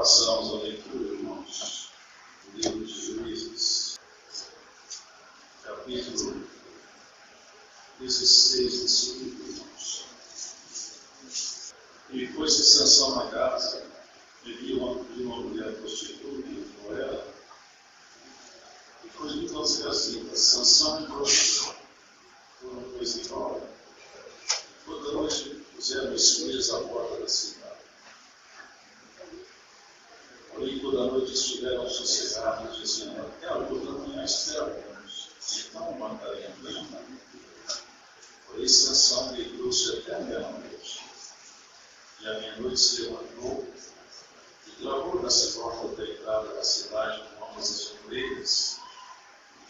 Passamos a leitura, irmãos, do livro de Juízes, capítulo 16 desse livro, irmãos. E foi-se Sansão na casa, e viu uma mulher prostituta, e com ela, e foi dito aos israelitas: Sansão entrou por uma coisa igual. Toda noite puseram espias à porta da cidade. Porém, toda noite estiveram sossegados, dizendo: até a luz da manhã esperaremos, então mataremos. Porém, Sansão deitou-se até a meia-noite. E à meia-noite se levantou e travou da porta da entrada da cidade com ambas as ombreiras,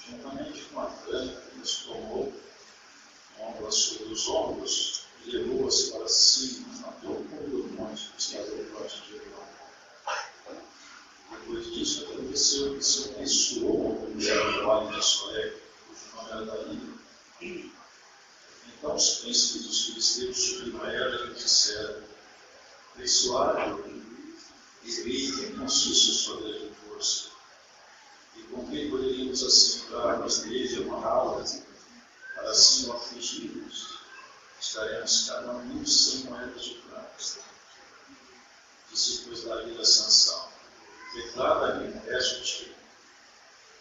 juntamente com a tranca, que nos tomou ombros sobre os ombros, e levou-as para cima, até o cume do monte, que estava debaixo de Jericó. Depois disso, aconteceu que se abençoou uma mulher no vale de Soré, cujo nome era Dalila. Então os príncipes dos filisteus subiram a ela e lhe disseram: abençoai-o e grite consiste a sua grande força. E com quem poderíamos assegurar-nos dele e amarrá-la, para assim o afligirmos? Estaremos cada um 1.100 moedas de prata. Disse, pois, Dalila a Sansão: declara-lhe, peço-te,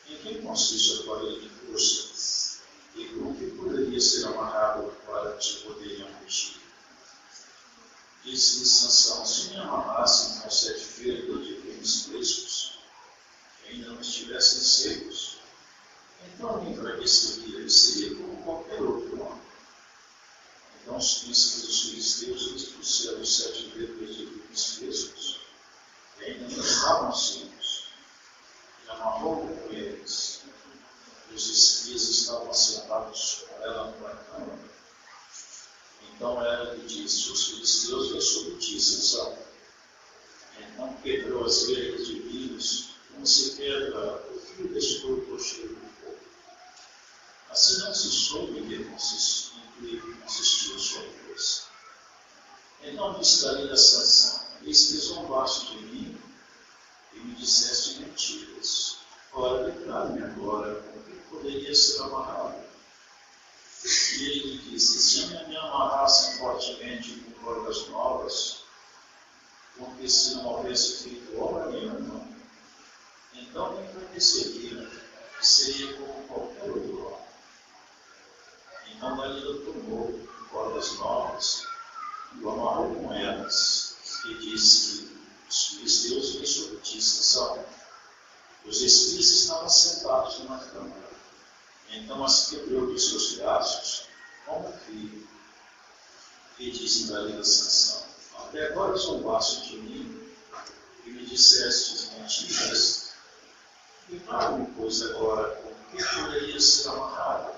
em que consiste a tua grande força, e com que poderia ser amarrado para te poderem afligir? Disse-lhe Sansão: se me amarrassem com 7 feudos de penes frescos, que ainda não estivessem secos, então me enfraqueceria e seria como qualquer outro homem. Então os príncipes dos filisteus lhes trouxeram 7 feudos de penes frescos, que ainda não estavam secos, e amarrou com eles. E os espias estavam assentados com ela no cama. Então ela lhe disse: os filisteus vêm sobre ti, Sansão. Então quebrou as vergas de vinhos, como se quebra o fio deste corpo cheio de fogo. Assim não se soube em que consistia sua força. Então disse Dalila a Sansão: eis que zombaste de mim e me disseste mentiras. Ora, declare-me agora com que poderia ser amarrado. E ele lhe disse: se me amarrassem fortemente com cordas novas, porque se não houvesse feito obra nenhuma, então me enfraqueceria e seria como qualquer outro homem. Então Dalila tomou cordas novas e o amarrou com elas, e disse: os filisteus vêm sobre ti, Sansão. Os espias estavam sentados numa câmara. Então as quebrou dos seus braços como fio. E disse Dalila a Sansão: até agora zombaste de mim e me dissestes mentiras. Declara-me, pois, agora com que poderia ser amarrado.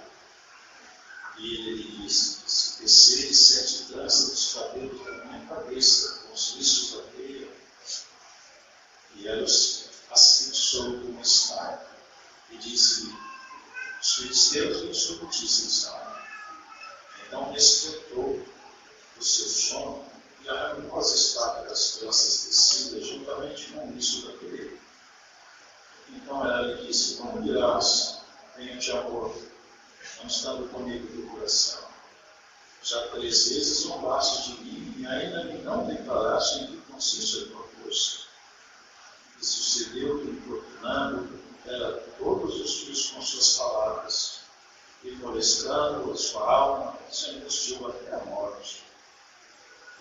E ele lhe disse: se teceres 7 tranças dos cabelos da minha cabeça com os riscos da teia, e ela os asfixiou com uma estaca, e disse-lhe: os filisteus vêm sobre ti, Sansão. Então despertou do seu sono e arrancou as estacas das tranças tecidas juntamente com o risco da teia. Então ela lhe disse: como dirás, tenho-te amor, não estando comigo do coração? Já 3 vezes zombaste de mim e ainda me não declaraste em que consiste a tua força. E sucedeu que, importunando ela todos os filhos com suas palavras, e molestando a sua alma, se angustiou até a morte.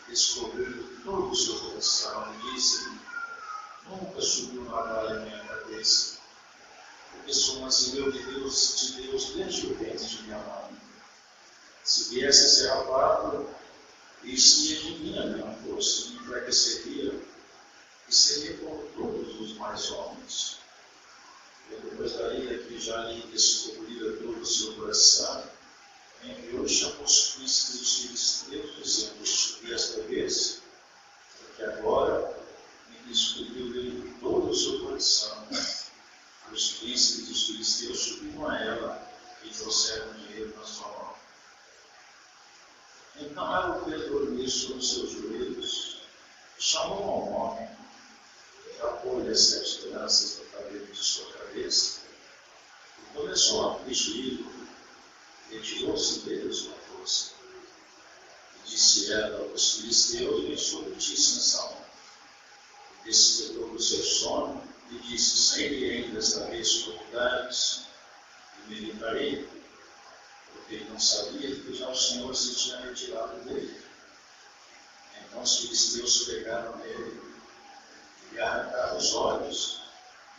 Descobriu todo o seu coração e disse-lhe: nunca subiu navalha em minha cabeça, porque sou um asilo de Deus desde o ventre de minha mãe. Se viesse a ser rapado, iria de mim a minha força, me enfraqueceria, e seria como todos os mais homens. E depois daí, que já lhe descobrira todo o seu coração, enviou e chamou os príncipes dos filisteus, dizendo: subi esta vez, porque agora me descobriu ele todo o seu coração. E os príncipes dos filisteus subiram a ela e trouxeram dinheiro na sua mão. Então ela o fez dormir sobre os seus joelhos, chamou ao homem, arrancou-lhe as 7 tranças do cabelo de sua cabeça e começou a afligi-lo. Retirou-se dele a sua força. E disse ela aos filisteus: vem sobre ti, Sansão. E despertou do seu sono e disse: sairei desta vez convidados e me livrarei, porque ele não sabia que já o Senhor se tinha retirado dele. Então os filisteus pegaram nele e arrancaram os olhos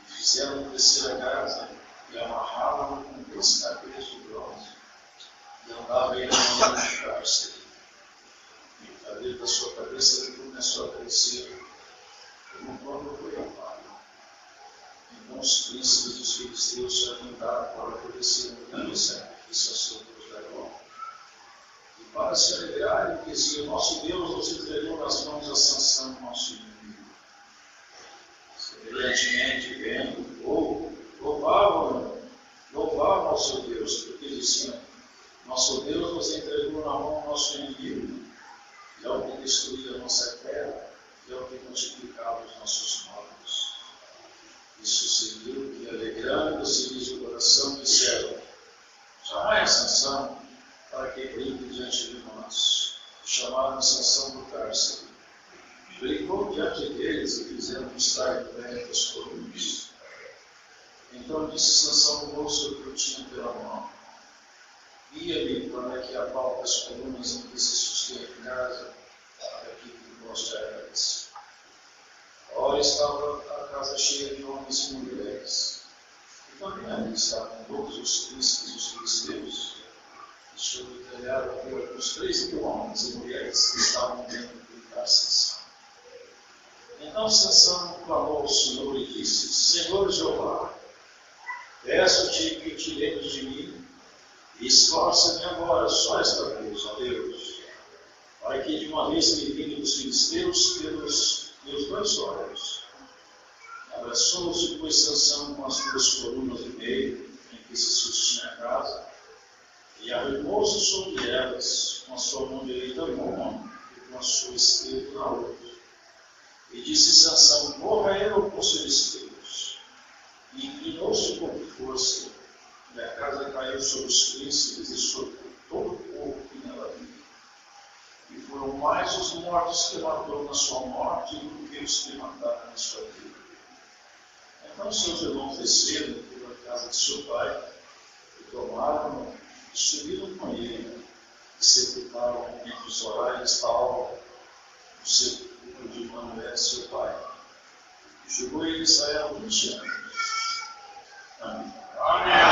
e fizeram descer a casa e amarraram com 2 cabeças de bronze e andava ele na mão de cárcere. E o cabelo da sua cabeça começou a crescer como quando foi amado. Então os príncipes dos filisteus se ajudaram para oferecer um grande sacrifício ao seu Deus Dagom. E para se alegrarem, diziam: nosso Deus nos entregou nas mãos a Sansão, nosso inimigo. Semelhantemente, vendo, louvavam ao seu Deus, porque diziam: nosso Deus nos entregou na mão do nosso inimigo, e ao que destruía a nossa terra, e ao que multiplicava os nossos mortos. E sucedeu que, alegrando-se-lhes o coração, disseram: jamais Sansão, para que brinque diante de nós. E chamaram Sansão do cárcere. Brincou diante deles e fizeram estar em pé os colunas. Então disse Sansão ao moço que o tinha pela mão: guia-me para que abalte as colunas em que se sustém a casa, para que me mostre a elas. Ora, estava a casa cheia de homens e mulheres, e também ali estavam todos os príncipes dos filisteus, e sobre o telhado havia uns 3.000 homens e mulheres que estavam dentro do cárcere. Então Sansão clamou ao Senhor e disse: Senhor Jeová, peço-te que te lembres de mim, e esforça-me agora só esta vez, ó Deus, para que de uma vez me livre dos filisteus pelos meus 2 olhos. Abraçou-se, pois, Sansão com as 2 colunas e meio em que se sustinha a casa, e arrimou-se sobre elas, com a sua mão direita numa e com a sua esquerda na outra. E disse Sansão: morra eu com os filisteus. E inclinou-se com força, e a casa caiu sobre os príncipes e sobre todo o povo que nela vivia. E foram mais os mortos que matou na sua morte do que os que mataram na sua vida. Então seus irmãos desceram pela casa de seu pai, e tomaram-no e subiram com ele, e sepultaram entre os orais da alva o sepulcro de Manoel, seu pai. E jogou ele Israel 20 anos. Amém. Amém.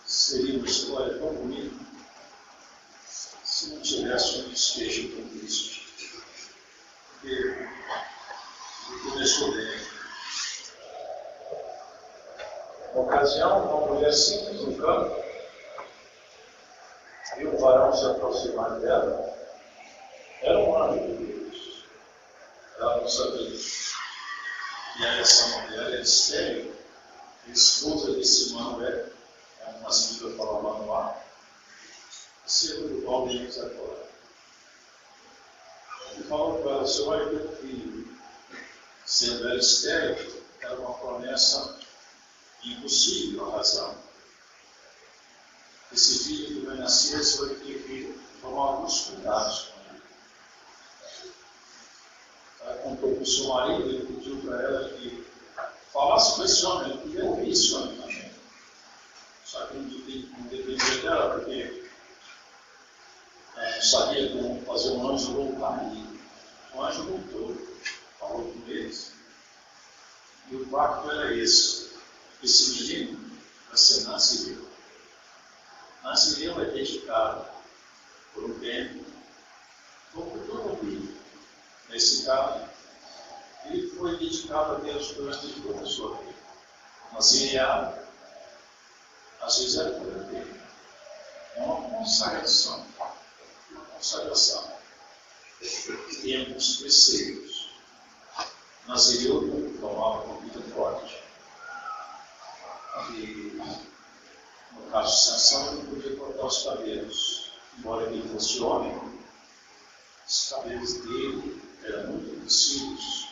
Seria uma história tão bonita se não tivesse um desfecho tão triste. Porque começou bem. Na ocasião, uma mulher simples no campo viu um varão se aproximar dela. Era um anjo de Deus. Ela não sabia que essa mulher era estéril, a esposa desse Manoel, uma sigla para Manoá, segundo o qual vimos agora. Ele falou para ela: você vai ter um filho. Sendo ela estéril, era uma promessa impossível a razão. Esse filho que vai nascer, você vai ter que tomar alguns cuidados com ele. Ela contou para o seu marido, ele pediu para ela que falasse com esse homem, ele podia ouvir esse homem também. Só que não dependia dela, porque não sabia como fazer um anjo voltar. E o anjo voltou, falou com eles. E o pacto era esse: esse menino vai ser Nazireu. Nazireu é dedicado por um tempo, ou por todo o vida. Nesse caso, ele foi dedicado a Deus durante toda a sua vida. Nazireado, às vezes era por tempo. É uma consagração. Uma consagração. Tempos preceitos. Nazireu tomava uma vida forte. E, no caso de Sansão, ele podia cortar os cabelos. embora ele fosse homem, os cabelos dele eram muito conhecidos,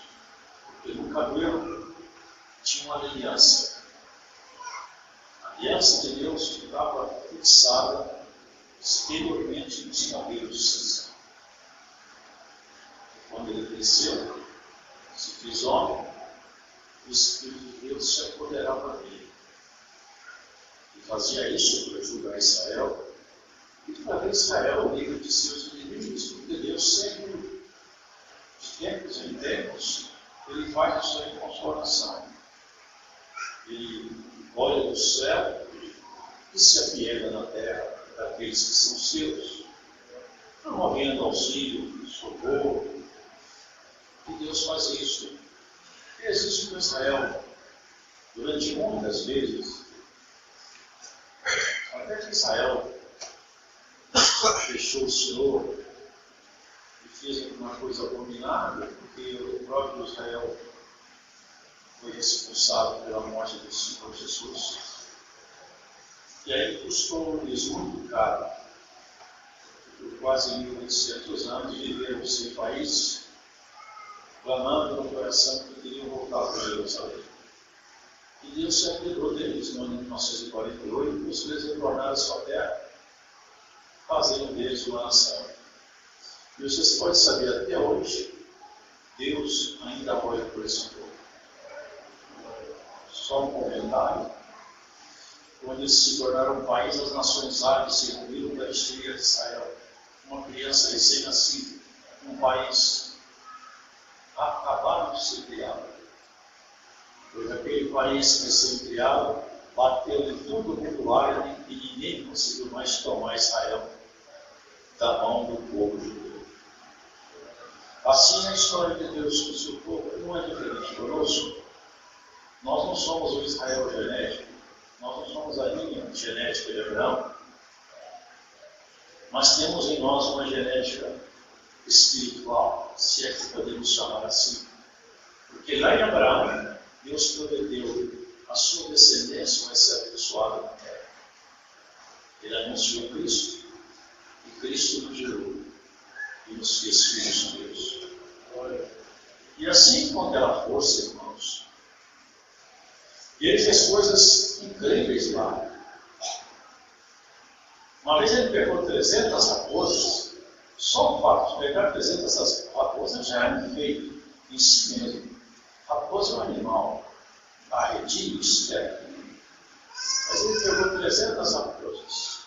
porque no cabelo tinha uma aliança. A aliança de Deus ficava fixada exteriormente nos cabelos de Sansão. Quando ele cresceu, se fez homem, o Espírito de Deus se apoderava dele. E fazia isso para julgar Israel e para ver Israel livre de seus inimigos, porque Deus sempre, de tempos em tempos, ele faz isso aí com sua nação. Ele olha do céu e se apieda na terra daqueles que são seus, promovendo auxílio, socorro. E Deus faz isso. E existe com Israel durante muitas vezes, até que Israel fechou o Senhor e fez uma coisa abominável, porque o próprio Israel foi responsável pela morte do Senhor Jesus. E aí custou-lhes muito caro, por quase 1.800 anos, de viver no seu país, clamando no coração que queriam voltar para Jerusalém. E Deus se apiedou deles no ano de 1948, e os fez retornar à sua terra, fazendo deles uma nação. E vocês podem saber, até hoje, Deus ainda olha por esse povo. Só um comentário. Quando eles se tornaram um país, as nações árabes se reuniram para destruir Israel. Uma criança recém-nascida, um país acabado de ser criado. Pois aquele país recém-criado bateu em todo o mundo árabe e ninguém conseguiu mais tomar Israel da mão do povo judeu. Assim, a história de Deus com o seu povo não é diferente conosco. Nós não somos o Israel genético, nós não somos a linha genética de Abraão, mas temos em nós uma genética espiritual, se é que podemos chamar assim. Porque lá em Abraão, Deus prometeu a sua descendência vai ser abençoada na terra. Ele anunciou Cristo, e Cristo nos gerou e nos fez filhos de Deus. E assim com aquela força, irmãos. E ele fez coisas incríveis lá. Uma vez ele pegou 300 raposas. Só o fato de pegar 300 raposas já é um feito em si mesmo. Raposa é um animal arredio, esperto. Mas ele pegou 300 raposas,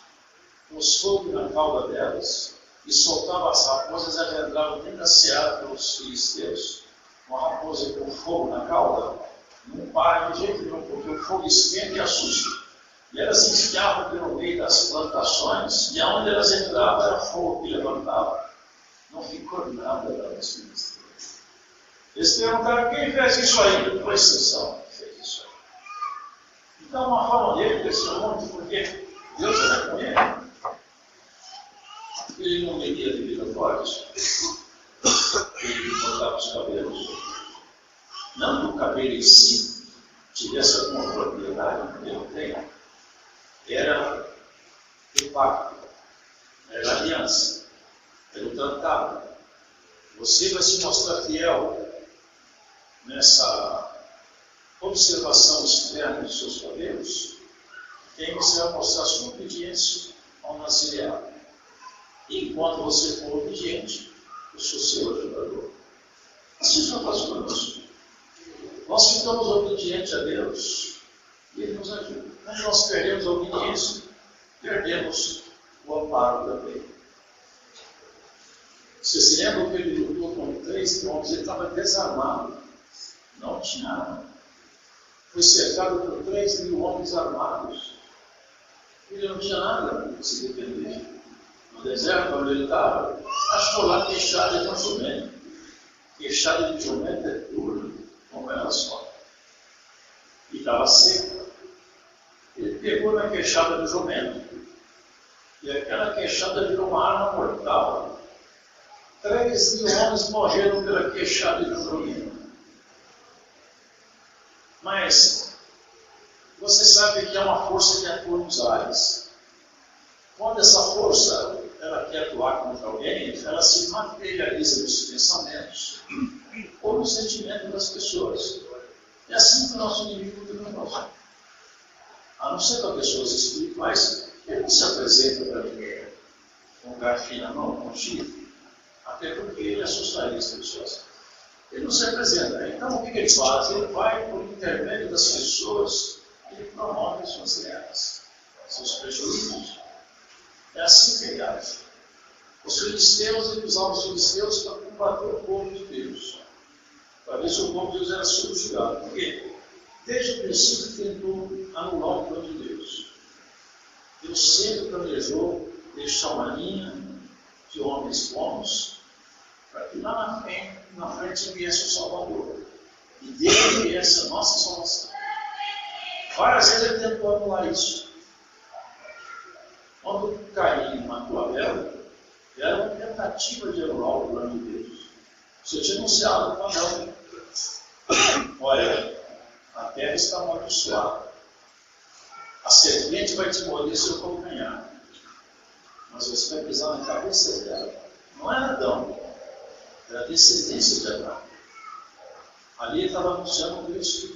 pôs fogo na cauda delas e soltava as raposas e elas entravam dentro da seara pelos filisteus. Uma raposa com fogo na cauda não para de jeito nenhum, porque o fogo esquenta e assusta. E elas se enfiavam pelo meio das plantações, e aonde elas entravam era fogo que levantava. Não ficou nada das filisteus. Eles perguntaram: quem fez isso aí? Foi Sansão que fez isso aí. Então, uma forma dele cresceu muito, porque Deus era com ele. Ele não media de vida forte. Ele cortava os cabelos. Não que o cabelo em si tivesse alguma propriedade, porque não tem. Era o pacto, era a aliança, era o tratado. Você vai se mostrar fiel nessa observação externa dos seus cabelos, e aí você vai mostrar sua obediência ao nazireado. E enquanto você for obediente, eu sou seu ajudador. Assim já faz conosco. Nós ficamos obedientes a Deus e Ele nos ajuda. Quando nós perdemos a obediência, perdemos o amparo também. Você se lembra que ele lutou com 3 homens, ele estava desarmado, não tinha nada. Foi cercado por 3.000 homens armados. Ele não tinha nada para se defender. No deserto onde ele estava, achou lá queixada de um jumento. Queixada de jumento é dura, como ela só. E estava seca. Ele pegou na queixada do jumento, e aquela queixada virou uma arma mortal. 3.000 homens morreram pela queixada de um jumento. Mas você sabe que é uma força que atua nos ares. Quando essa força ela quer atuar contra alguém, ela se materializa nos pensamentos ou no sentimento das pessoas. É assim que o nosso inimigo criminoso. A não ser para pessoas espirituais, ele não se apresenta para ninguém com garfo na mão, com chifre, até porque ele assustaria as pessoas. Ele não se apresenta. Então, o que ele faz? Ele vai, por intermédio das pessoas, ele promove as suas guerras, seus prejuízos. É assim que ele age. Os filisteus, ele usava os filisteus para combater o povo de Deus, para ver se o povo de Deus era subjugado. Por quê? Desde o princípio tentou anular o plano de Deus. Deus sempre planejou deixar uma linha de homens bons para que lá na frente viesse o Salvador. E dele viesse a nossa salvação. Várias vezes ele tentou anular isso. Quando Caim matou Abel, era uma tentativa de anular o plano de Deus. Você tinha anunciado para Abel: olha, a terra está amaldiçoada. A serpente vai te morder seu calcanhar, mas você vai pisar na cabeça dela. Não era Adão, era a descendência de Adão. Ali ele estava anunciando Cristo,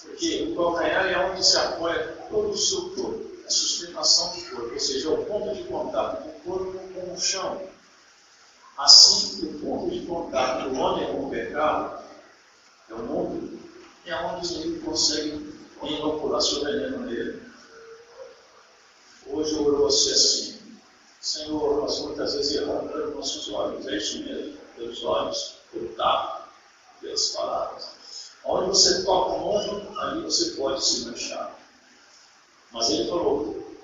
porque o calcanhar é onde se apoia todo o seu corpo, a sustentação do corpo, ou seja, é o ponto de contato do corpo com o chão. Assim, o ponto de contato do homem com o pecado é o mundo, é onde ele consegue inocular seu veneno nele. Hoje orou-se assim: Senhor, nós muitas vezes erramos pelos nossos olhos, é isso mesmo, pelos olhos, pelo tato, pelas palavras. Onde você toca o mundo, ali você pode se manchar. Mas ele falou: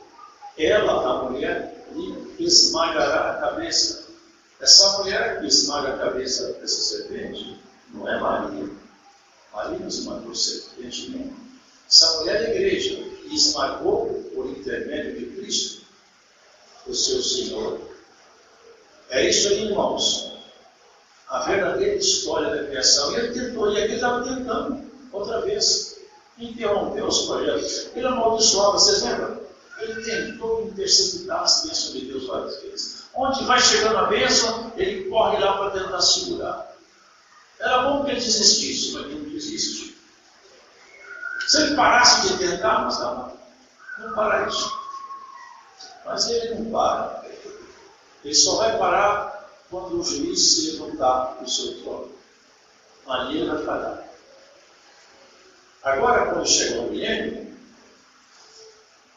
ela, a mulher, lhe esmagará a cabeça. Essa mulher que esmaga a cabeça dessa serpente não é Maria. Maria não esmagou serpente nenhuma. Essa mulher é a igreja, que esmagou, por intermédio de Cristo, o seu Senhor. É isso aí, irmãos. A verdadeira história da criação. E ele tentou, e aqui ele estava tentando, outra vez, interromper os projetos. Ele amaldiçoava, vocês lembram? Ele tentou interceptar as bênçãos de Deus várias vezes. Onde vai chegando a bênção, ele corre lá para tentar segurar. Era bom que ele desistisse, mas ele não desiste. Se ele parasse de tentar, mas não para isso. Mas ele não para. Ele só vai parar quando o juiz se levantar do seu trono. Ali ele vai parar. Agora, quando chega o milênio,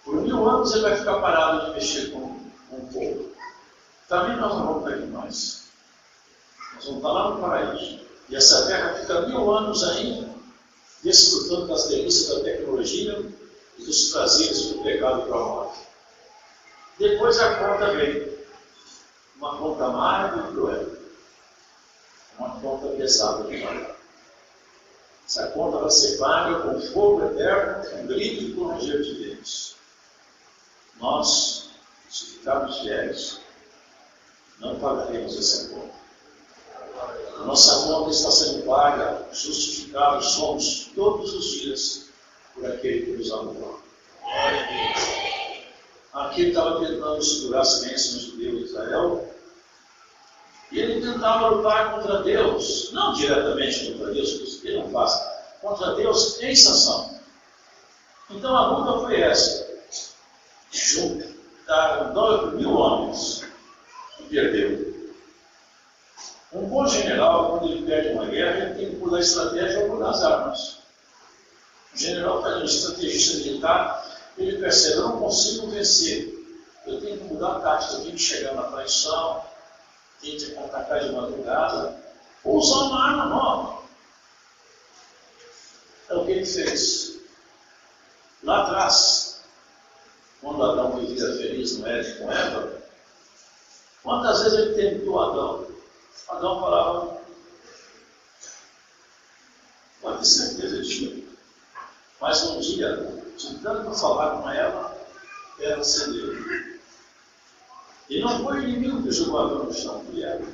por 1000 anos ele vai ficar parado de mexer com o povo. Também nós não vamos estar aqui mais. Nós vamos estar lá no paraíso. E essa terra fica 1000 anos ainda, desfrutando das delícias da tecnologia e dos prazeres do pecado e da morte. Depois a conta vem. Uma conta amarga e cruel. Uma conta pesada de pagar. Essa conta vai ser paga com fogo eterno, com grito e com ranger de Deus. Nós, se ficarmos fiéis, não pagaremos essa conta. A nossa conta está sendo paga, justificados somos todos os dias por aquele que nos amou. Aqui ele estava tentando segurar as bênçãos de Deus de Israel, e ele tentava lutar contra Deus, não diretamente contra Deus, porque ele não faz, contra Deus em Sansão. Então a luta foi essa: juntaram 9.000 homens e perdeu. Um bom general, quando ele perde uma guerra, ele tem que mudar a estratégia ou mudar as armas. O general está um estrategista militar, ele percebe: eu não consigo vencer, eu tenho que mudar a tática, eu tenho que chegar na traição, tenho que atacar de madrugada, ou usar uma arma nova. É o que ele fez. Lá atrás, quando Adão vivia feliz no Éden com Eva, quantas vezes ele tentou Adão? Adão falava: pode ter certeza disso. Mas um dia, de tanto falar com ela cedeu. E não foi o inimigo que jogou Adão no chão, foi ela.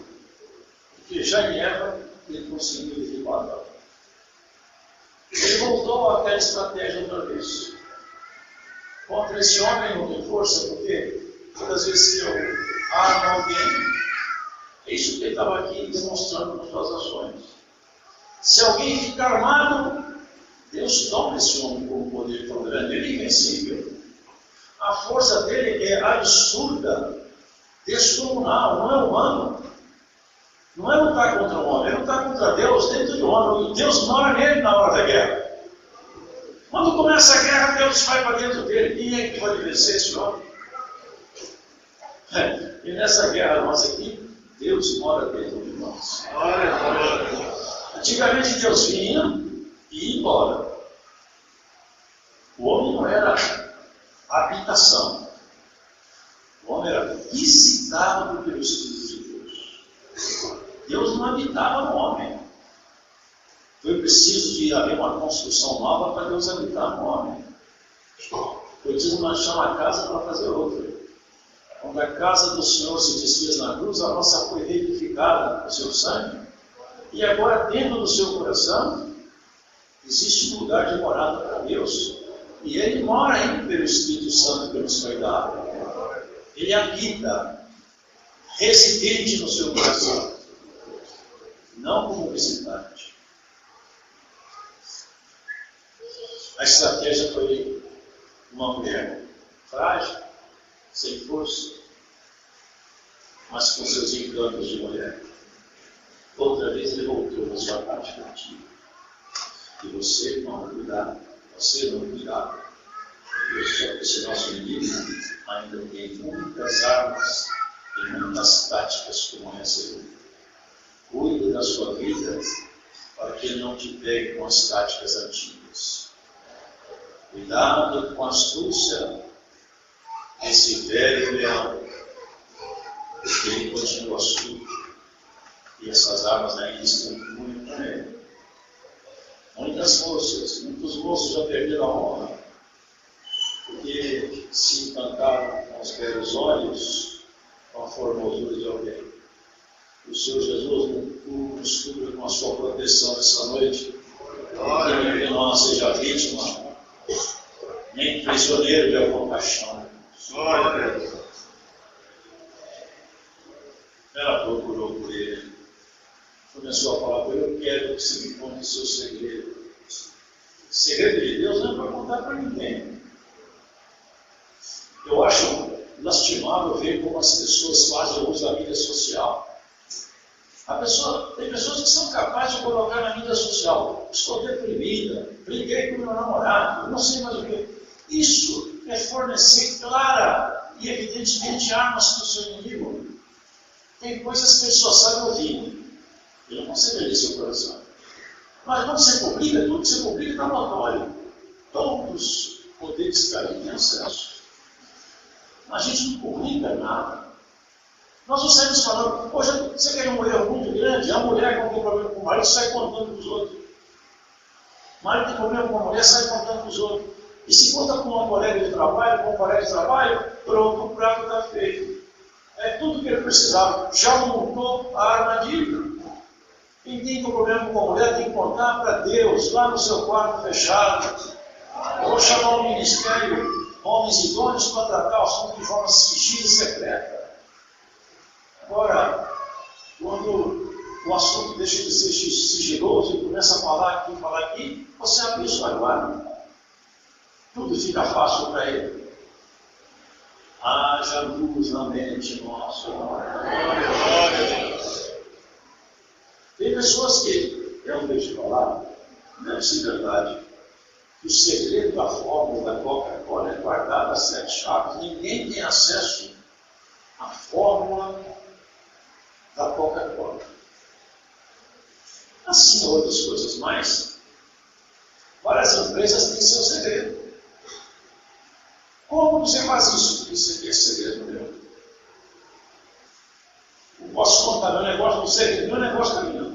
Porque já em Eva ele conseguiu derrubar Adão. Ele voltou àquela estratégia outra vez. Contra esse homem não tem força, porque todas as vezes que eu arma alguém. É isso que ele estava aqui demonstrando com suas ações. Se alguém fica armado, Deus toma esse homem com um poder tão grande. Ele é invencível. A força dele é absurda, descomunal, não é humano. Não é lutar contra o homem, é lutar contra Deus dentro do homem. E Deus mora nele na hora da guerra. Quando começa a guerra, Deus vai para dentro dele. Quem é que pode vencer esse homem? E nessa guerra nossa aqui, Deus mora dentro de nós. Antigamente Deus vinha e ia embora. O homem não era habitação. O homem era visitado pelo Espírito de Deus. Deus não habitava no homem. Foi preciso de haver uma construção nova para Deus habitar no homem. Foi preciso achar uma casa para fazer outra. Quando a casa do Senhor se desfez na cruz, a nossa foi reedificada com seu sangue. E agora, dentro do seu coração, existe um lugar de morada para Deus. E Ele mora ainda pelo Espírito Santo que nos foi dado. Ele habita, residente no seu coração, não como visitante. A estratégia foi uma mulher frágil, sem força, mas com seus encantos de mulher. Outra vez ele voltou na sua parte antiga. E você não cuidar, você não cuidar. Esse nosso inimigo ainda tem muitas armas e muitas táticas como recebeu. Cuide da sua vida para que ele não te pegue com as táticas antigas. Cuidado com a astúcia desse velho leão. Ele continua astuto. E essas armas ainda estão muito com ele. Muitas moças, muitos moços já perderam a honra, porque se encantaram com os belos olhos, com a formosura de alguém. O Senhor Jesus nos cubra com a sua proteção essa noite, que nenhum de nós seja vítima, nem prisioneiro de alguma paixão. Ela procurou por ele. Começou a falar para ele: eu quero que você me conte o seu segredo. O segredo de Deus não é para contar para ninguém. Eu acho lastimável ver como as pessoas fazem uso da mídia social. Tem pessoas que são capazes de colocar na mídia social: estou deprimida, briguei com meu namorado, não sei mais o que. Isso é fornecer clara e evidentemente armas para o seu inimigo. Tem coisas que ele só sabe ouvir. Ele não consegue ler seu coração. Mas quando você publica, tudo que você publica está notório. Todos os poderes caem em acesso. A gente não publica nada. Nós não saímos falando: hoje você quer um erro muito grande, a mulher que tem problema com o marido sai contando para os outros. O marido tem problema com a mulher, sai contando para os outros. E se conta com uma colega de trabalho, com um colega de trabalho, pronto, o prato está feito. É tudo que ele precisava. Já montou a armadilha. Quem tem problema com a mulher tem que contar para Deus, lá no seu quarto fechado. Ou chamar o ministério, homens idôneos, para tratar o assunto de forma sigila e secreta. Agora, quando o assunto deixa de ser sigiloso e começa a falar aqui, você abre sua guarda. Tudo fica fácil para ele. Haja luz na mente nossa. Tem pessoas que, eu vejo falar, deve ser verdade, que o segredo da fórmula da Coca-Cola é guardado a 7 chaves. Ninguém tem acesso à fórmula da Coca-Cola. Assim, outras coisas mais. Várias empresas têm seu segredo. Como você faz isso? Isso aqui é segredo meu. Eu posso contar meu negócio, não sei, meu negócio é meu.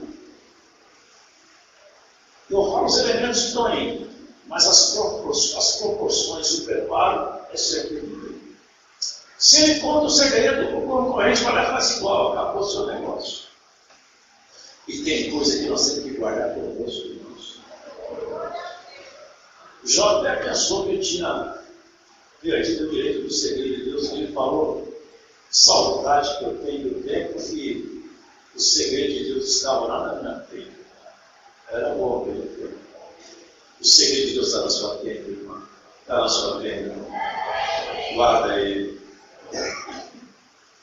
Eu falo os elementos que estão aí, mas as proporções do preparo é segredo. Se ele conta o segredo, o concorrente vai lá e faz igual, acabou o seu negócio. E tem coisa que nós temos que guardar pelo nosso irmãos. Jó até pensou que ele tinha perdido o direito do segredo de Deus, que ele falou: saudade que eu tenho do tempo que o segredo de Deus estava lá na minha frente. Era bom aquele tempo. O segredo de Deus está na sua frente, irmão. Está na sua frente, irmão. Guarda ele.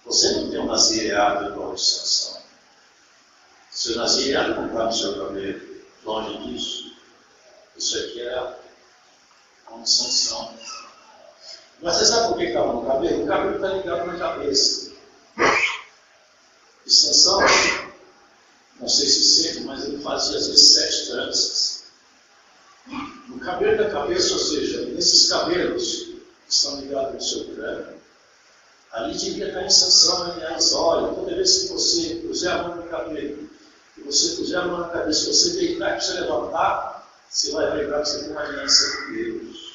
Você não tem um nazireado igual de Sansão. Se o nazireado comprar no seu cabelo, longe disso, isso aqui era uma Sansão. Mas você sabe por que estava no cabelo? O cabelo está ligado na cabeça. E Sansão, não sei se sempre, mas ele fazia às vezes 7 tranças. No cabelo da cabeça, ou seja, nesses cabelos que estão ligados no seu crânio, ali devia estar em Sansão, aliás, olha, toda vez que você puser a mão no cabelo, que você puser a mão na cabeça, que você deitar e você levantar, você vai lembrar que você tem uma aliança com Deus.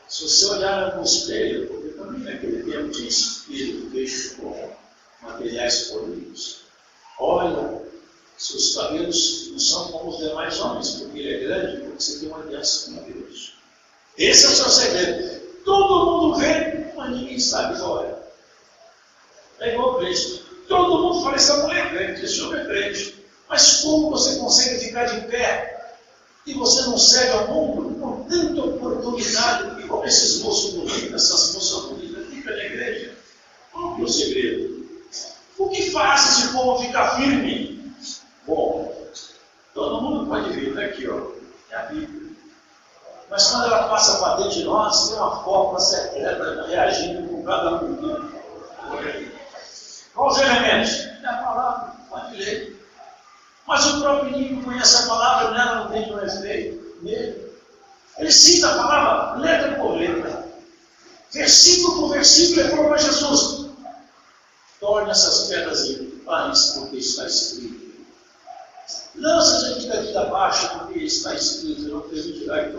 Se você olhar no espelho, porque também naquele tempo tinha espírito feito com materiais polidos, olha, seus cabelos não são como os demais homens, porque ele é grande, porque você tem uma aliança com Deus. Esse é o seu segredo. Todo mundo vê, mas ninguém sabe qual é. É igual crente. Todo mundo fala, essa mulher é crente, esse homem é crente. Mas como você consegue ficar de pé e você não segue ao mundo com tanta oportunidade? E como esses moços bonitos, essas moças bonitas, fica na igreja? Qual é o segredo? O que faz esse povo ficar firme? Bom, todo mundo pode ver, está aqui, ó, é a Bíblia. Mas quando ela passa para dentro de nós, tem uma forma secreta reagindo com cada um. Qual os elementos? É a palavra, pode ler. Mas o próprio inimigo conhece a palavra, nela não tem um efeito nele. Ele cita a palavra letra por letra, versículo por versículo, é como Jesus. Torne essas pedras em pães, porque está escrito. Lança-te daqui abaixo, porque está escrito. Não permitirá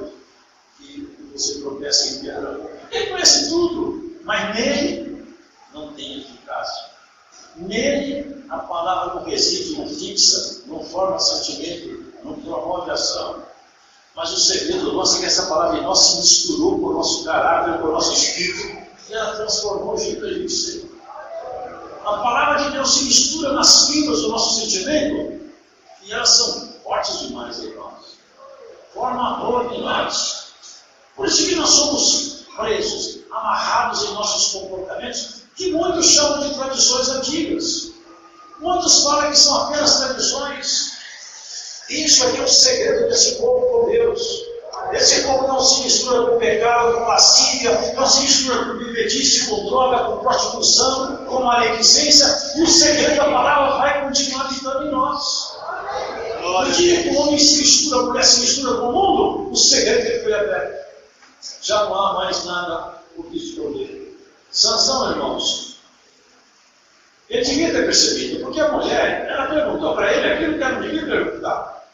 que você tropece em pedra. Ele conhece tudo, mas nele não tem eficácia. Nele a palavra não reside, não fixa, não forma sentimento, não promove ação. Mas o segredo nosso é que essa palavra em nós se misturou com o nosso caráter, com o nosso espírito, e ela transformou o jeito de ser. A palavra de Deus se mistura nas fibras do nosso sentimento, e elas são fortes demais em nós. Forma amor em nós. Por isso que nós somos presos, amarrados em nossos comportamentos, que muitos chamam de tradições antigas. Muitos falam que são apenas tradições. Isso aqui é o segredo desse povo com Deus. Esse povo não se mistura com pecado, com lascívia, não se mistura com bebedice, com droga, com prostituição, com maledicência. E o segredo da palavra vai continuar habitando em nós. No dia que o homem se mistura, a mulher se mistura com o mundo, o segredo que ele foi aberto. Já não há mais nada por que escolher. Sansão, irmãos, ele devia ter percebido, porque a mulher, ela perguntou para ele aquilo que ela não devia perguntar.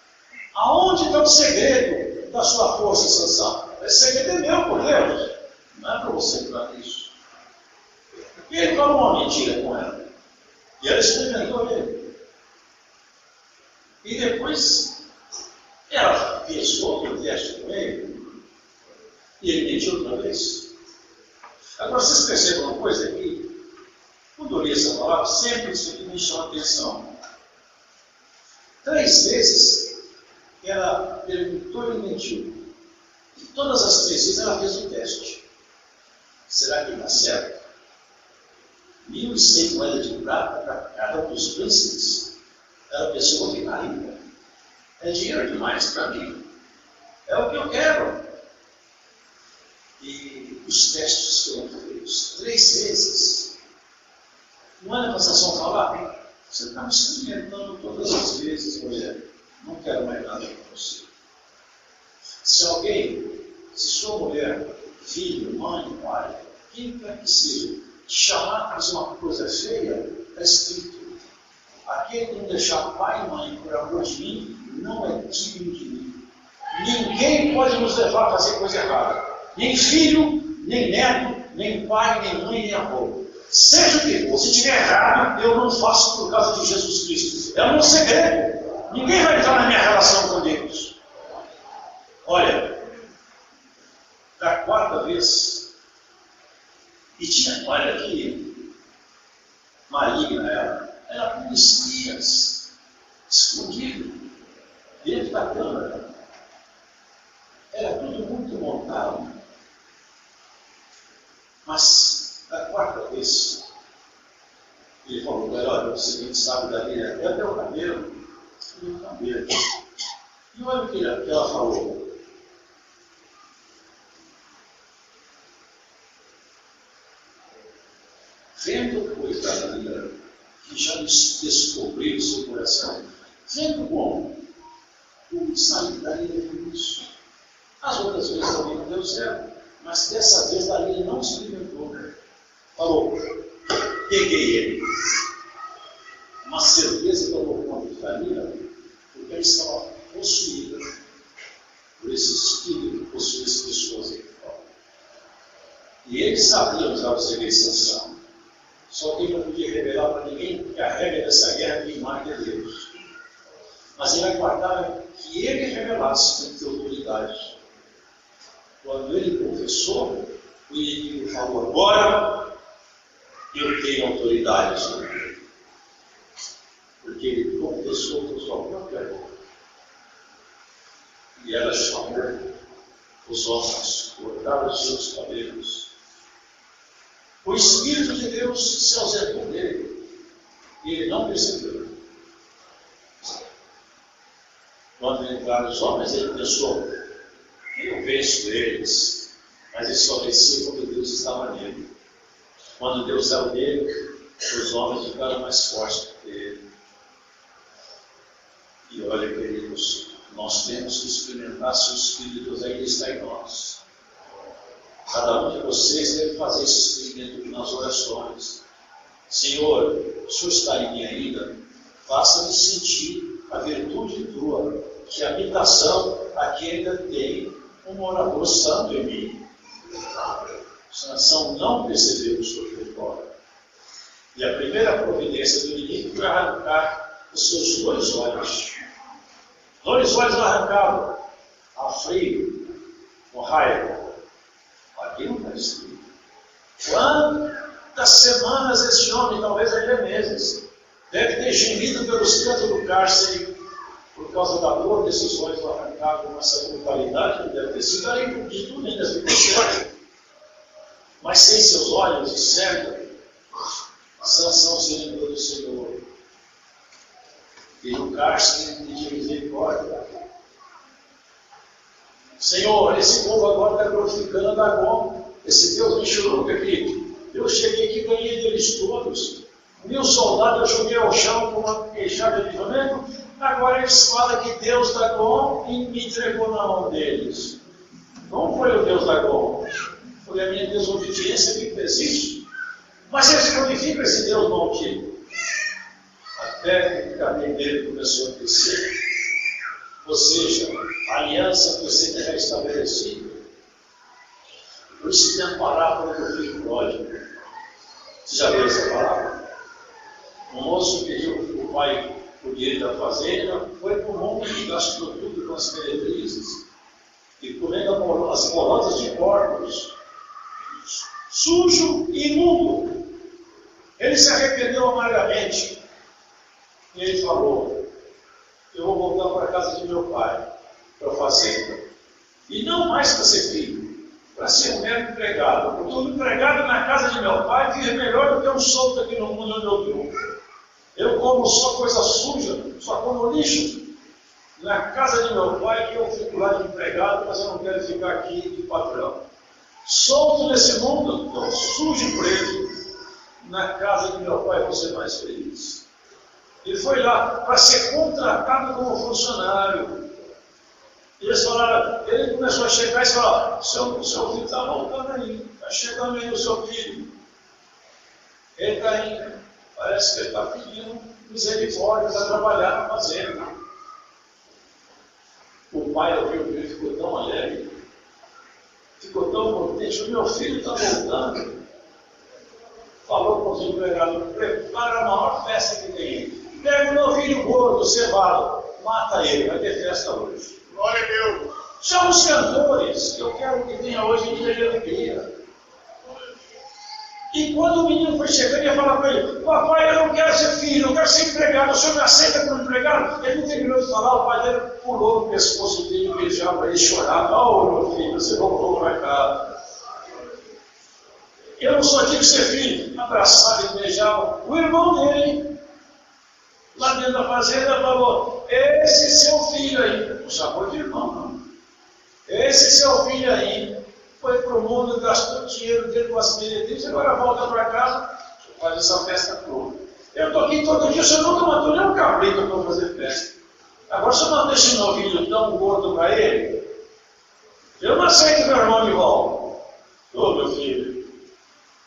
Aonde está o segredo da sua força, Sansão? Esse segredo é meu, por Deus. Não é para você falar isso. E ele falou uma mentira com ela. E ela experimentou ele. E depois, ela pensou no teste com ele. E ele mentiu outra vez. Agora, vocês percebem uma coisa aqui? Quando eu li essa palavra, sempre isso aqui me chama a atenção. 3 vezes ela perguntou e mentiu. E todas as 3 vezes ela fez o teste. Será que dá certo? 1.100 moedas de prata para cada um dos príncipes. Ela pensou que ficar rica. É dinheiro demais para mim. É o que eu quero. E os testes foram feitos 3 vezes. Não era para Sansão falar? Você está me experimentando todas as vezes, mulher. Não quero mais nada com você. Se alguém, se sua mulher, filho, mãe, pai, quem quer que seja, te chamar para fazer uma coisa feia, está escrito: aquele que não deixar pai e mãe por amor de mim, não é digno de mim. Ninguém pode nos levar a fazer coisa errada. Nem filho, nem neto, nem pai, nem mãe, nem avô. Seja o que for, se estiver errado, eu não faço por causa de Jesus Cristo. É o meu segredo. Ninguém vai entrar na minha relação com Deus. Olha, da 4ª vez, E tinha, olha que maligna era com espias, escondido, dentro da câmara. Era tudo muito montado. Mas, da quarta vez, ele falou para ela: olha, o seguinte, sabe dali, até o cabelo, e o cabelo. E olha o que ela falou. Vendo, pois, Dalila, que já descobriu o seu coração, vendo como sair Dalila com isso. As outras vezes também não deu certo, mas dessa vez Dalila não experimentou. Falou, peguei ele. Uma certeza tomou conta de Dalila, porque ela estava possuída por esse espírito que possui as pessoas aqui fora. E ele sabia usar o segredo de Sansão. Só que ele não podia revelar para ninguém, porque a regra dessa guerra quem marca é Deus. Mas ele aguardava que ele revelasse com autoridade. Quando ele confessou, o inimigo falou: agora eu tenho autoridade sobre ele. Porque ele confessou com sua própria boca. E ela chamou os homens, cortaram os seus cabelos. O Espírito de Deus se ausentou dele e ele não percebeu. Quando entraram os homens, ele pensou: eu venço eles, mas ele só vencia quando Deus estava nele. Quando Deus saiu dele, os homens ficaram mais fortes do que ele. E olha, queridos, nós temos que experimentar se o Espírito de Deus ainda está em nós. Cada um de vocês deve fazer esse experimento nas orações. Senhor, o Senhor está em mim ainda? Faça-me sentir a virtude tua, que a habitação aqui ainda tem um morador santo em mim. Sansão não percebeu o seu território. E a primeira providência do inimigo foi arrancar os seus dois olhos. Dois olhos arrancados, a frio, com raiva. Aqui não está escrito. Quantas semanas esse homem, talvez até meses, deve ter gemido pelos cantos do cárcere por causa da dor desses olhos arrancados com essa brutalidade, que deve ter sido ali de tudo ainda ficou certo. Mas sem seus olhos, certo, Sansão se lembrou do Senhor. E no cárcere pediu misericórdia. Senhor, esse povo agora está glorificando a Dagon, esse Deus Michuruca aqui. Eu cheguei aqui e ganhei deles todos. 1000 soldados eu joguei ao chão com uma queixada de livramento. Agora eles falam que Deus Dagon me entregou na mão deles. Não foi o Deus Dagon, foi a minha desobediência que fez isso. Mas eles glorificam esse Deus maldito. Até que o caminho dele começou a crescer. Ou seja, a aliança foi sendo restabelecida. Por isso tem a parábola do filho pródigo. Você já viu essa parábola? O moço pediu o pai o direito da fazenda, foi para o monte, gastou tudo com as meretrizes e comendo as corotas de porcos, sujo e imundo. Ele se arrependeu amargamente e ele falou: eu vou voltar para a casa de meu pai, para a fazenda, e não mais para ser filho, para ser um mero empregado, porque um empregado na casa de meu pai vive melhor do que um solto aqui no mundo onde eu vivo. Eu como só coisa suja, só como lixo. Na casa de meu pai, que eu fico lá de empregado, mas eu não quero ficar aqui de patrão. Solto nesse mundo, então, sujo e preso. Na casa de meu pai eu vou ser mais feliz. Ele foi lá para ser contratado como funcionário. E eles falaram, ele começou a chegar e falou: o seu filho está voltando aí, está chegando aí o seu filho. Ele está indo. Parece que ele está pedindo misericórdia para trabalhar na fazenda. O pai ouviu ele, ficou tão alegre, ficou tão contente. O meu filho está voltando. Falou com os empregados: prepara a maior festa que tem. Pega o novilho gordo, cevado, mata ele, vai ter festa hoje. Glória a Deus. Chama os cantores, que eu quero que tenha hoje em dia de alegria. E quando o menino foi chegando, ia falar para ele: papai, eu não quero ser filho, eu quero ser empregado, o senhor me aceita como empregado? Ele não terminou de falar, o pai dele pulou no pescoço dele, beijava ele, chorava: oh, meu filho, você voltou para cá. Eu não sou digno de ser filho. Abraçava e beijava. O irmão dele, lá dentro da fazenda, falou: esse seu filho aí, não chamou de irmão, não. Esse seu filho aí foi para o mundo, gastou dinheiro dele com as meretrizes, agora volta para casa, faz essa festa toda. Eu estou aqui todo dia, o senhor nunca matou nem um cabrito para fazer festa. Agora o senhor não deixa esse novinho tão gordo para ele? Eu não aceito meu irmão de volta. Ô, meu filho,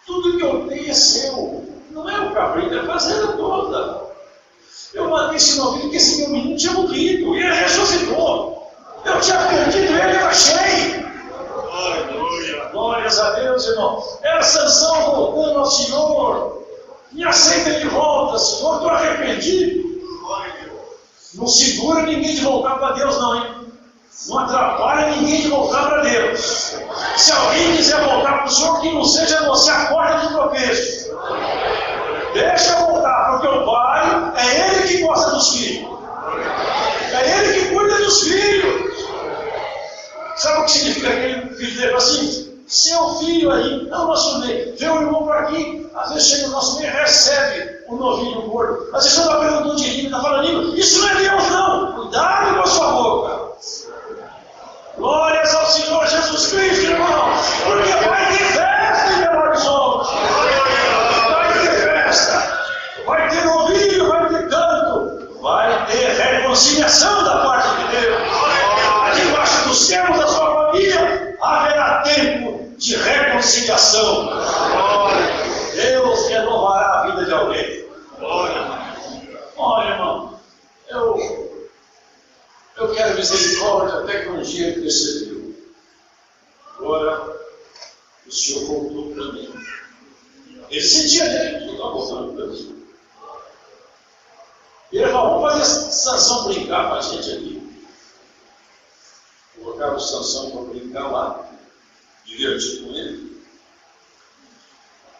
tudo que eu tenho é seu. Não é o cabrito, é a fazenda toda. Eu matei esse novinho porque esse meu menino tinha morrido e ele ressuscitou. Eu tinha perdido ele, eu achei. Glórias a Deus, irmão. Era Sansão voltando ao Senhor. Me aceita de volta, Senhor, estou arrependido. Não segura ninguém de voltar para Deus, não, hein? Não atrapalha ninguém de voltar para Deus. Se alguém quiser voltar para o Senhor, que não seja você a porta de tropeço. Deixa eu voltar, porque o Pai é Ele que gosta dos filhos. É Ele que cuida dos filhos. Sabe o que significa aquele filho dele assim? Seu filho aí, é o nosso meio. Vê o irmão por aqui, às vezes chega no nosso meio e recebe o novinho gordo. Às vezes está perguntando de língua, está falando língua. Isso não é Deus, não. Cuidado com a sua boca. Glórias ao Senhor Jesus Cristo, irmão. Porque vai ter festa em Belo Horizonte. Vai ter festa. Vai ter novinho, vai ter canto. Vai ter reconciliação da parte de Deus. Debaixo dos termos da sua família, haverá tempo de reconciliação. Deus renovará a vida de alguém. Olha, irmão, eu quero misericórdia até que um dia ele percebeu. Agora, o Senhor voltou para mim. Ele sentia dele que estava voltando para mim. E ele falou: vamos fazer Sansão brincar com a gente aqui. Colocaram o Sansão para brincar lá, divertir com ele.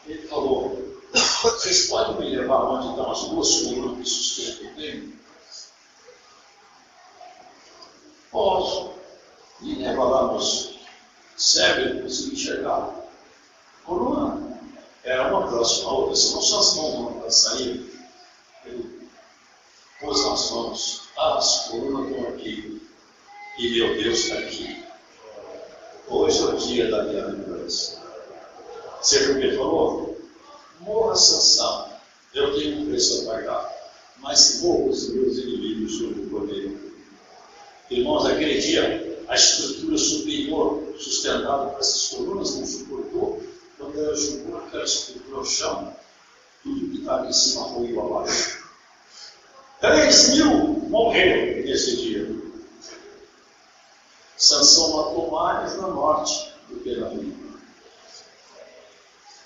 Ele falou: vocês podem me levar onde estão as duas colunas de sustento que eu tenho? Posso. Me leva lá, moço. Sério, eu consegui enxergar. Coluna era uma próxima a outra, senão suas mãos não saíram. Ele pôs nas mãos: as colunas estão aqui. E meu Deus está aqui. Hoje é o dia da minha lembrança. Você viu o que ele falou? Morra, Sansão, eu tenho um preço a pagar, mas morra os meus inimigos sobre o poder. Irmãos, aquele dia, a estrutura superior sustentada por essas colunas não suportou. Quando ela jogou aquela estrutura ao chão, tudo que estava em cima ruiu abaixo. 3.000 morreram nesse dia. Sansão matou mais na morte do que na vida.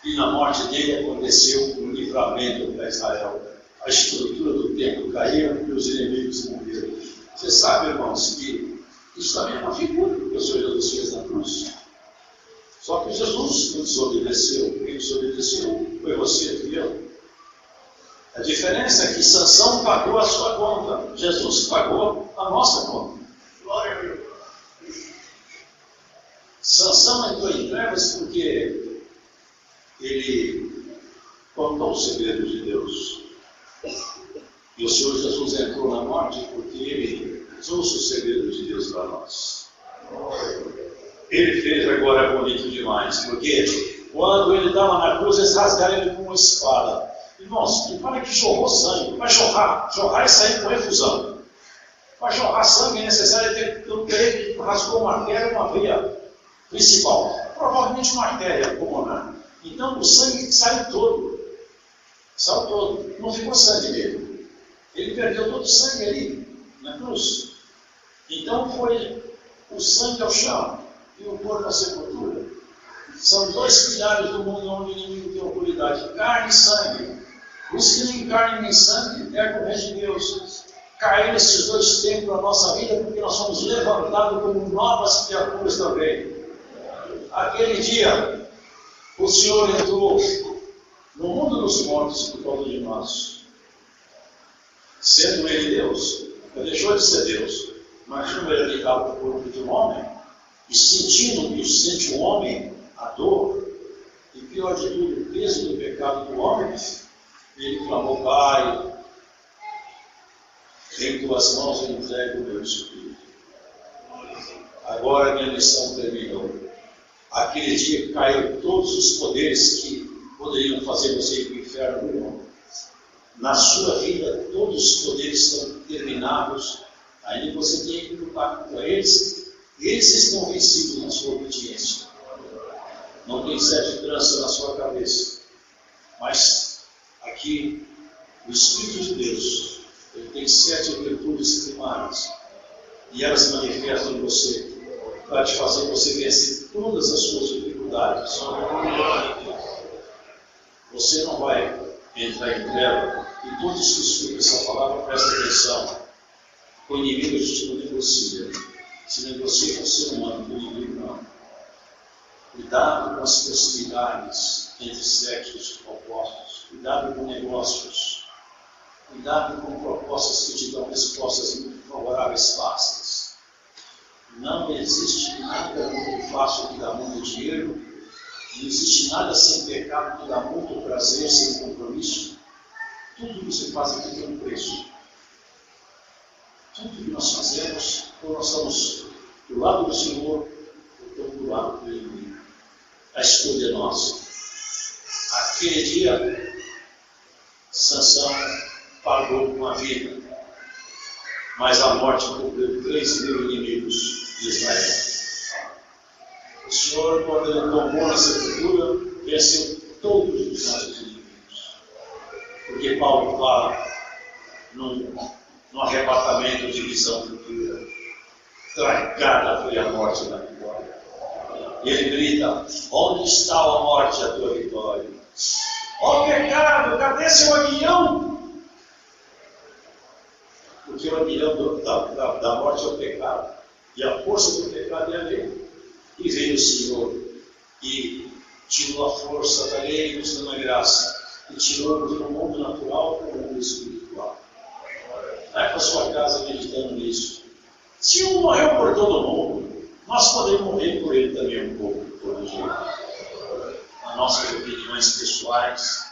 E na morte dele aconteceu o livramento para Israel. A estrutura do templo caiu e os inimigos morreram. Você sabe, irmãos, que isso também é uma figura que o Senhor Jesus fez na cruz. Só que Jesus não desobedeceu. Quem desobedeceu foi você e eu. A diferença é que Sansão pagou a sua conta. Jesus pagou a nossa conta. Glória a Deus. Sansão entrou em trevas porque ele contou o segredo de Deus. E o Senhor Jesus entrou na morte porque ele trouxe o segredo de Deus para nós. Ele fez agora bonito demais, porque quando ele estava na cruz, eles rasgaram ele com uma espada. Irmãos, ele fala que jorrou sangue. Vai jorrar é sair com efusão. Para jorrar sangue é necessário ter um que rasgou uma artéria e uma veia principal, provavelmente uma artéria pulmonar. Então o sangue saiu todo, não ficou sangue nele. Ele perdeu todo o sangue ali na cruz. Então foi o sangue ao chão e o corpo à sepultura. São dois pilares do mundo onde o inimigo tem autoridade: carne e sangue. Os que nem carne nem sangue é com o reino de Deus. Caíram esses dois tempos na nossa vida porque nós somos levantados como novas criaturas também. Aquele dia, o Senhor entrou No mundo dos mortos, por causa de nós, sendo ele Deus, ele deixou de ser Deus, mas como ele habitava no corpo de um homem, e sentindo o que sente o homem, a dor, e pior de tudo, o peso do pecado do homem, ele clamou: Pai, em tuas mãos eu entrego o meu espírito. Agora a minha missão terminou. Aquele dia caíram todos os poderes que poderiam fazer você ir para o inferno, irmão. Na sua vida, todos os poderes estão terminados. Aí você tem que lutar contra eles. Eles estão vencidos na sua obediência. Não tem sete tranças na sua cabeça. Mas aqui, o Espírito de Deus, ele tem 7 virtudes primárias. E elas se manifestam em você para te fazer você vencer todas as suas dificuldades. Você não vai entrar em treva. E todos que escutam essa palavra, prestem atenção. Com o inimigo a gente não negocia. Se negocia com o ser humano, com o inimigo não. Cuidado com as possibilidades entre sexos opostos. Cuidado com negócios. Cuidado com propostas que te dão respostas muito favoráveis, fáceis. Não existe nada muito fácil que dá muito dinheiro. Não existe nada sem pecado que dá muito prazer, sem compromisso. Tudo que você faz aqui tem um preço. Tudo que nós fazemos, ou nós estamos do lado do Senhor, ou estamos do lado do inimigo. A escolha é nossa. Aquele dia, Sansão pagou com a vida, mas a morte cobriu 3.000 inimigos de Israel. O Senhor, quando ele tomou na sepultura, venceu todos os nossos inimigos. Porque Paulo fala no arrebatamento de visão futura: tragada foi a morte da vitória. E ele grita: onde está a morte, a tua vitória? Ó pecado, cadê seu aguilhão? Porque o aguilhão da morte é o pecado. E a força do pecado é a lei. E veio o Senhor e tirou a força da lei e nos deu a graça. E tirou-nos do mundo natural para o mundo espiritual. Vai para a sua casa meditando nisso. Se um morreu por todo mundo, nós podemos morrer por ele também um pouco, por jeito. As nossas opiniões pessoais.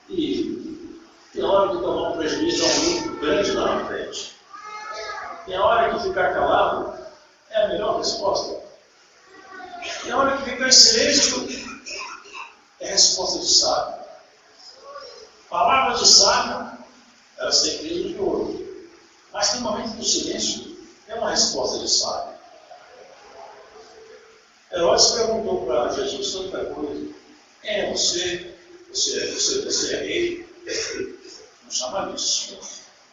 E tem hora de tomar um prejuízo a um grupo grande lá na frente. Tem hora que ficar calado é a melhor resposta. Tem hora que ficar em silêncio é a resposta de sábio. Palavras de sábio, elas têm brilho de ouro. Mas tem momento do silêncio, é uma resposta de sábio. Herodes perguntou para Jesus tanta coisa. Você é rei? Não chamava de Senhor.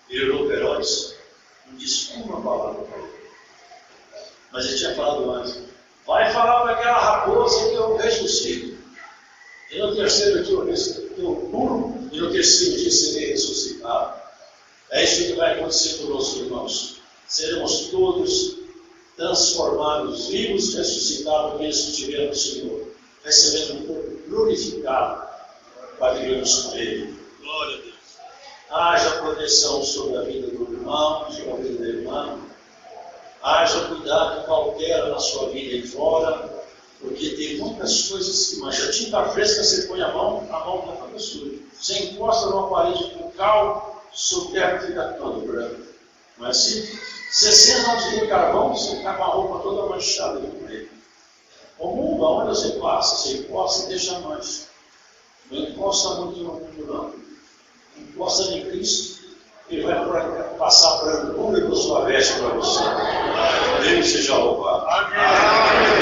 Ele olhou para Herodes, não disse uma palavra para ele. Mas ele tinha falado antes: vai falar para aquela raposa que eu ressuscito. E no terceiro dia eu puro, e no terceiro dia serei ressuscitado. É isso que vai acontecer conosco, irmãos. Seremos todos transformados, vivos, ressuscitados, aqueles que estiveram no Senhor, recebendo um corpo glorificado para vivermos com Ele. Glória a Deus. Haja proteção sobre a vida do irmão, sobre a vida da irmã. Haja cuidado qualquer na sua vida e fora, porque tem muitas coisas que mancham. Tinta fresca, você põe a mão já fica suja. Você encosta numa parede com cal, seu teto fica todo branco. Não é assim? Você senta onde tem carvão, você fica com a roupa toda manchada de preto. O mundo, aonde você passa, você encosta e deixa mancha. Não encosta muito no mundo, não. Encosta em Cristo, Ele vai passar branco público sua veste para você. Deus seja louvado. Amém.